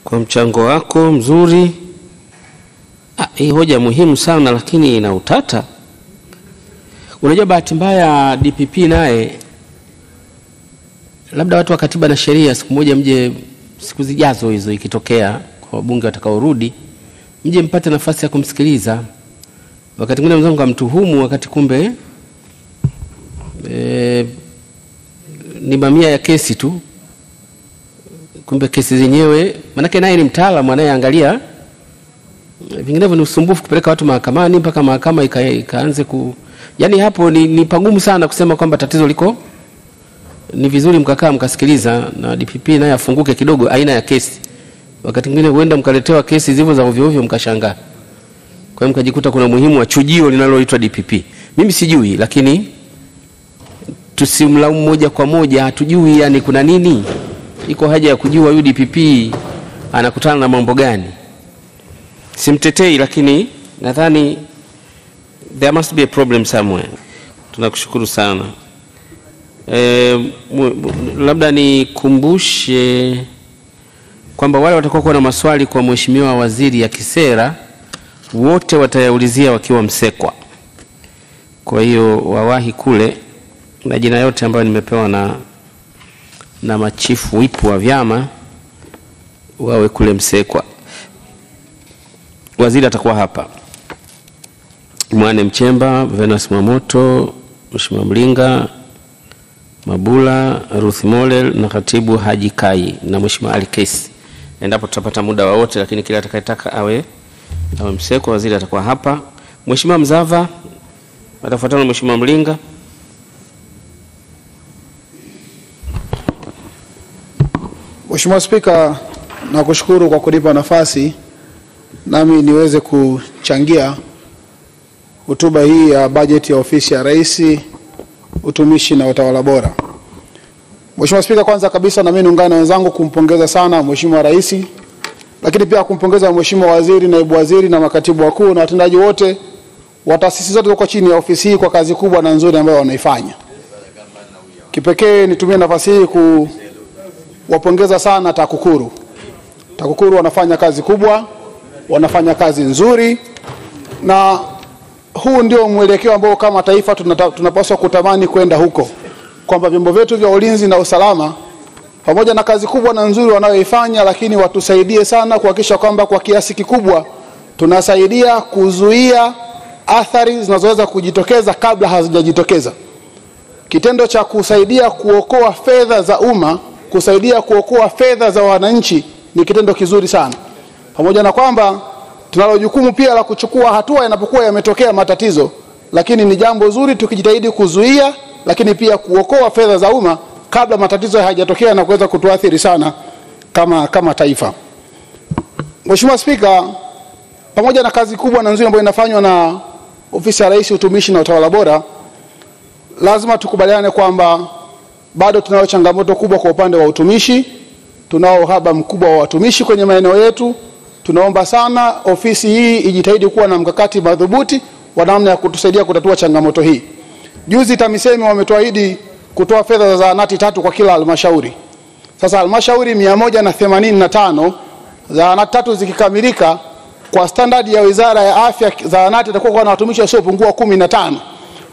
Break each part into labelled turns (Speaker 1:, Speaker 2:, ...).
Speaker 1: kwa mchango wako mzuri. Hii hoja muhimu sana lakini ina utata. Unajua bahati mbaya DPP naye, labda watu wa katiba na sheria siku moja mje, siku zijazo hizo ikitokea kwa wabunge watakaorudi, mje mpate nafasi ya kumsikiliza. Wakati mwingine mzangu amtuhumu wakati kumbe ni mamia ya kesi tu. Kumbe kesi zenyewe, manake naye ni mtaalamu anayeangalia, vinginevyo ni usumbufu kupeleka watu mahakamani mpaka mahakama ikaanze yani hapo ni pagumu sana kusema kwamba tatizo liko. Ni vizuri mkakaa mkasikiliza na DPP naye afunguke kidogo aina ya kesi. Wakati mwingine huenda mkaletewa kesi zivyo za ovyo ovyo mkashangaa. Kwa hiyo mkajikuta kuna muhimu wa chujio linaloitwa DPP. Mimi sijui, lakini tusimlaumu moja kwa moja, hatujui yani kuna nini. Iko haja ya kujua huyu DPP anakutana na mambo gani. Simtetei, lakini nadhani there must be a problem somewhere. Tunakushukuru sana. Labda nikumbushe kwamba wale watakuwa na maswali kwa mheshimiwa waziri ya kisera wote watayaulizia wakiwa Msekwa. Kwa hiyo wawahi kule, na jina yote ambayo nimepewa na machifu wipu wa vyama wawe kule Msekwa. Waziri atakuwa hapa: Mwane Mchemba, Venus Mwamoto, Mheshimiwa Mlinga, Mabula, Ruth Molel na Katibu Haji Kai na Mheshimiwa Ali Kesi. Endapo tutapata muda wote, lakini kila atakayetaka awe Msekwa waziri atakuwa hapa. Mheshimiwa Mzava atafuatana na Mheshimiwa Mlinga.
Speaker 2: Mheshimiwa Spika, nakushukuru kwa kunipa nafasi nami niweze kuchangia hotuba hii ya bajeti ya ofisi ya Rais, utumishi na utawala bora. Mheshimiwa Spika, kwanza kabisa na mimi niungane na wenzangu kumpongeza sana Mheshimiwa Rais, lakini pia kumpongeza Mheshimiwa Waziri, Naibu Waziri na makatibu wakuu na watendaji wote wa taasisi zote zilizo chini ya ofisi hii kwa kazi kubwa na nzuri ambayo wanaifanya. Kipekee nitumie nafasi hii kuwapongeza sana TAKUKURU. TAKUKURU wanafanya kazi kubwa, wanafanya kazi nzuri, na huu ndio mwelekeo ambao kama taifa tunapaswa kutamani kwenda huko, kwamba vyombo vyetu vya ulinzi na usalama pamoja na kazi kubwa na nzuri wanayoifanya, lakini watusaidie sana kuhakikisha kwamba kwa kiasi kikubwa tunasaidia kuzuia athari zinazoweza kujitokeza kabla hazijajitokeza. Kitendo cha kusaidia kuokoa fedha za umma, kusaidia kuokoa fedha za wananchi ni kitendo kizuri sana. Pamoja na kwamba tunalo jukumu pia la kuchukua hatua inapokuwa yametokea matatizo, lakini ni jambo zuri tukijitahidi kuzuia, lakini pia kuokoa fedha za umma kabla matatizo hayajatokea na kuweza kutuathiri sana kama taifa. Mheshimiwa Spika, pamoja na kazi kubwa na nzuri ambayo inafanywa na ofisi ya Rais, utumishi na utawala bora, lazima tukubaliane kwamba bado tunao changamoto kubwa kwa upande wa utumishi. Tunao uhaba mkubwa wa watumishi kwenye maeneo yetu. Tunaomba sana ofisi hii ijitahidi kuwa na mkakati madhubuti wa namna ya kutusaidia kutatua changamoto hii. Juzi TAMISEMI wametoahidi kutoa fedha za zahanati 3 kwa kila halmashauri. Sasa halmashauri 185, zahanati 3 zikikamilika, kwa standard ya Wizara ya Afya zahanati itakuwa na watumishi wasiopungua 15.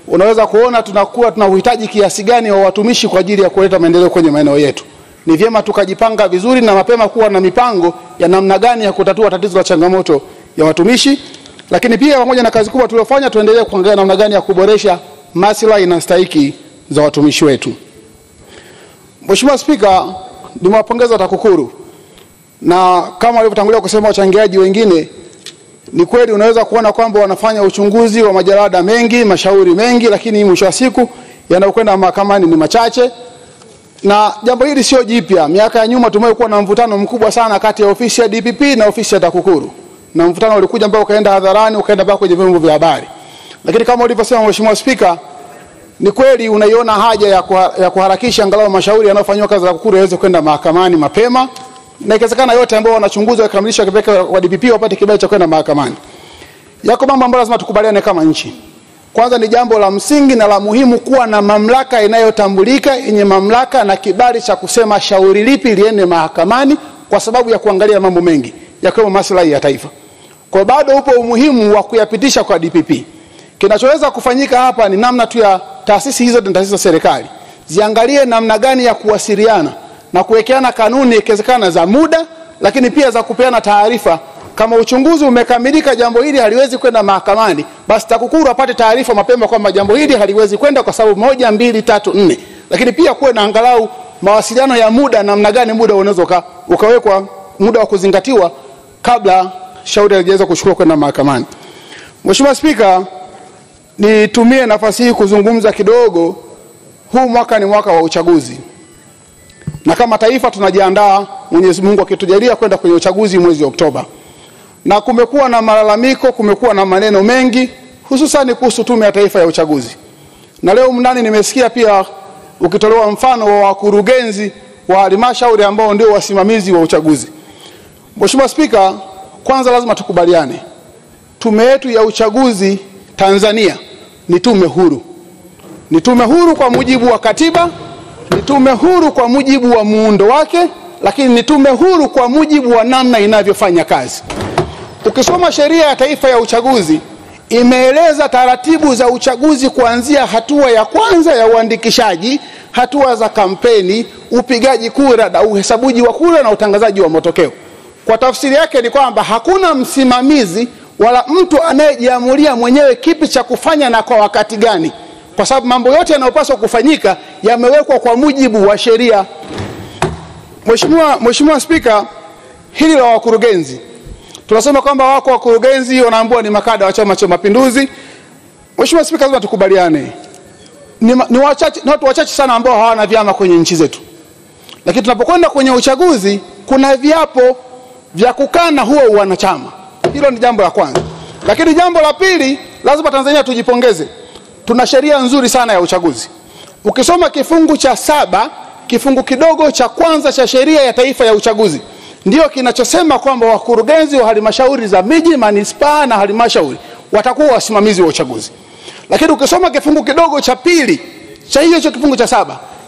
Speaker 2: Unaweza kuona tuna uhitaji kiasi gani wa watumishi kwa ajili ya kuleta maendeleo kwenye maeneo yetu. Ni vyema tukajipanga vizuri na mapema kuwa na mipango ya namna gani ya kutatua tatizo la changamoto ya watumishi. Lakini pia pamoja na kazi kubwa tuliyofanya, tuendelee kuangalia namna gani ya kuboresha maslahi na stahiki za watumishi wetu. Mheshimiwa Spika, nimewapongeza TAKUKURU, na kama walivyotangulia kusema wachangiaji wengine, ni kweli unaweza kuona kwamba wanafanya uchunguzi wa majalada mengi, mashauri mengi, lakini mwisho wa siku yanayokwenda mahakamani ni machache. Na jambo hili sio jipya. Miaka ya nyuma tumekuwa na mvutano mkubwa sana kati ya ofisi ya DPP na ofisi ya TAKUKURU. Na mvutano ulikuja ambao ukaenda hadharani, ukaenda mpaka kwenye vyombo vya habari. Lakini kama ulivyosema Mheshimiwa Spika, ni kweli unaiona haja ya kuharakisha angalau mashauri yanayofanywa kazi za TAKUKURU yaweze kwenda mahakamani mapema, na ikiwezekana yote ambao wanachunguzwa wakamilisha kipeke wa DPP wapate kibali cha kwenda mahakamani. Yako mambo ambayo lazima tukubaliane kama nchi. Kwanza ni jambo la msingi na la muhimu kuwa na mamlaka inayotambulika, yenye mamlaka na kibali cha kusema shauri lipi liende mahakamani kwa sababu ya kuangalia mambo mengi yakiwemo maslahi ya taifa. Kwa bado upo umuhimu wa kuyapitisha kwa DPP. Kinachoweza kufanyika hapa ni namna tu ya taasisi hizo na taasisi za serikali ziangalie namna gani ya kuwasiliana na kuwekeana kanuni ikiwezekana za muda, lakini pia za kupeana taarifa. Kama uchunguzi umekamilika jambo hili haliwezi kwenda mahakamani, basi TAKUKURU apate taarifa mapema kwamba jambo hili haliwezi kwenda kwa sababu 1, 2, 3, 4. Lakini pia kuwe na angalau mawasiliano ya muda, namna gani muda unaweza ukawekwa, muda wa kuzingatiwa kabla shauri halijaweza kuchukua kwenda mahakamani. Mheshimiwa Spika, nitumie nafasi hii kuzungumza kidogo. Huu mwaka ni mwaka wa uchaguzi. Na kama taifa tunajiandaa, Mwenyezi Mungu akitujalia, kwenda kwenye uchaguzi mwezi Oktoba. Na kumekuwa na malalamiko, kumekuwa na maneno mengi, hususan kuhusu Tume ya Taifa ya Uchaguzi. Na leo mndani nimesikia pia ukitolewa mfano wa wakurugenzi wa halmashauri ambao ndio wasimamizi wa uchaguzi. Mheshimiwa Spika, kwanza lazima tukubaliane. Tume yetu ya uchaguzi Tanzania ni tume huru. Ni tume huru kwa mujibu wa katiba, ni tume huru kwa mujibu wa muundo wake, lakini ni tume huru kwa mujibu wa namna inavyofanya kazi. Ukisoma sheria ya taifa ya uchaguzi, imeeleza taratibu za uchaguzi kuanzia hatua ya kwanza ya uandikishaji, hatua za kampeni, upigaji kura na uhesabuji wa kura na utangazaji wa matokeo. Kwa tafsiri yake ni kwamba hakuna msimamizi wala mtu anayejiamulia mwenyewe kipi cha kufanya na kwa wakati gani, kwa sababu mambo yote yanayopaswa kufanyika yamewekwa kwa mujibu wa sheria. Mheshimiwa Spika, hili la wakurugenzi, tunasema kwamba wako wakurugenzi wanaambiwa ni makada wa Chama cha Mapinduzi. Mheshimiwa Spika, lazima tukubaliane. Ni watu wachache sana ambao hawana vyama kwenye nchi zetu. Lakini tunapokwenda kwenye uchaguzi, kuna viapo vya kukana huo wanachama. Hilo ni jambo la kwanza. Lakini jambo la pili, lazima Tanzania tujipongeze. Tuna sheria nzuri sana ya uchaguzi. Ukisoma kifungu cha 7, kifungu kidogo cha kwanza cha sheria ya taifa ya uchaguzi, ndio kinachosema kwamba wakurugenzi wa halmashauri za miji, manispaa na halmashauri watakuwa wasimamizi wa uchaguzi. Lakini ukisoma kifungu kidogo cha 2 cha hicho kifungu cha 7,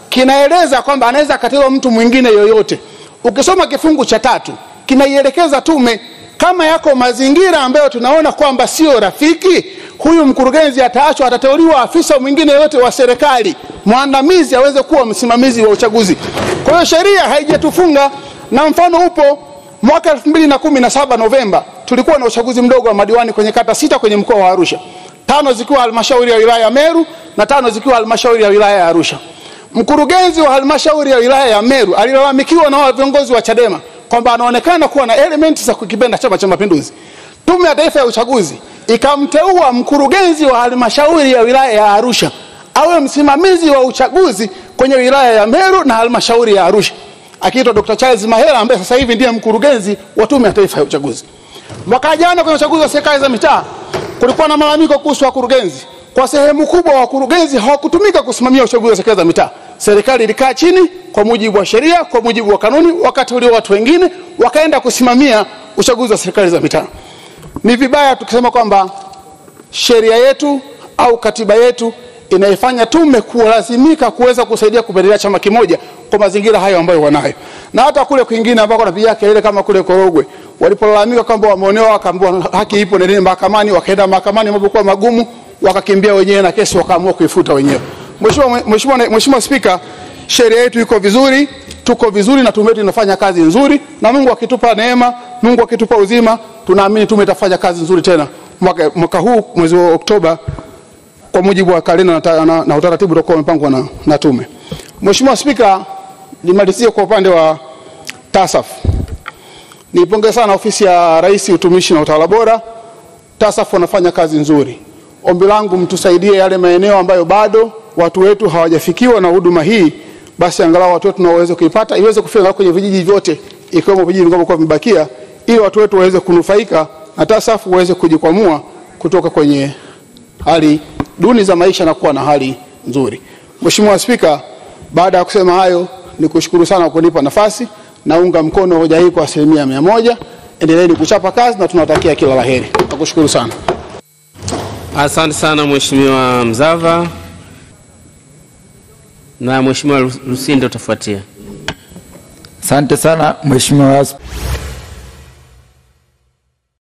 Speaker 2: kinaeleza kwamba anaweza katiwa mtu mwingine yoyote. Ukisoma kifungu cha 3, kinaielekeza tume kama yako mazingira ambayo tunaona kwamba sio rafiki, huyu mkurugenzi ataachwa, atateuliwa afisa mwingine yote wa serikali mwandamizi aweze kuwa msimamizi wa uchaguzi. Kwa hiyo sheria haijatufunga, na mfano upo. Mwaka 2017 Novemba tulikuwa na uchaguzi mdogo wa madiwani kwenye kata 6 kwenye mkoa wa Arusha, 5 zikiwa halmashauri ya wilaya ya Meru na 5 zikiwa halmashauri ya wilaya ya Arusha. Mkurugenzi wa halmashauri ya wilaya ya Meru alilalamikiwa na viongozi wa Chadema kwamba anaonekana kuwa na elements za kukipenda Chama cha Mapinduzi. Tume ya Taifa ya Uchaguzi ikamteua mkurugenzi wa halmashauri ya wilaya ya Arusha awe msimamizi wa uchaguzi kwenye wilaya ya Meru na halmashauri ya Arusha, akiitwa Dr. Charles Mahela, ambaye sasa hivi ndiye mkurugenzi wa Tume ya Taifa ya Uchaguzi. Mwaka jana kwenye uchaguzi wa serikali za mitaa kulikuwa na malalamiko kuhusu wakurugenzi. Kwa sehemu kubwa wakurugenzi hawakutumika kusimamia uchaguzi wa serikali za mitaa. Serikali ilikaa chini kwa mujibu wa sheria, kwa mujibu wa kanuni, wakati ule watu wengine wakaenda kusimamia uchaguzi wa serikali za mitaa. Ni vibaya tukisema kwamba sheria yetu au katiba yetu inaifanya tume kulazimika kuweza kusaidia kupendelea chama kimoja kwa mazingira hayo ambayo wanayo. Na hata kule kwingine ambako wanapiga kelele kama kule Korogwe, walipolalamika kwamba wameonewa, wakaambiwa haki ipo, nendeni mahakamani, wakaenda mahakamani, mambo kwa magumu, wakakimbia wenyewe na kesi wakaamua kuifuta wenyewe. Mheshimiwa Spika, sheria yetu iko vizuri, tuko vizuri na tume yetu inafanya kazi nzuri, na Mungu akitupa neema, Mungu akitupa uzima, tunaamini tume itafanya kazi nzuri tena mwaka huu mwezi wa Oktoba kwa mujibu wa kalenda na utaratibu uliokuwa umepangwa na tume. Mheshimiwa Spika, nimalizie kwa upande wa TASAF. Nipongeze sana ofisi ya Rais Utumishi na Utawala Bora. TASAF wanafanya kazi nzuri. Ombi langu mtusaidie yale maeneo ambayo bado watu wetu hawajafikiwa na huduma hii, basi angalau watu wetu waweze kuipata, iweze kufika kwenye vijiji vyote ikiwemo vijiji vinavyokuwa vimebakia, ili watu wetu waweze kunufaika na TASAF waweze kujikwamua kutoka kwenye hali duni za maisha na kuwa na hali nzuri. Mheshimiwa Spika, baada ya kusema hayo, nikushukuru sana kwa kunipa nafasi. Naunga mkono hoja hii kwa 100%. Endeleeni kuchapa kazi na tunawatakia kila laheri. Nakushukuru sana.
Speaker 1: Asante sana Mheshimiwa Mzava, na Mheshimiwa Lusinde utafuatia.
Speaker 3: Asante sana Mheshimiwa.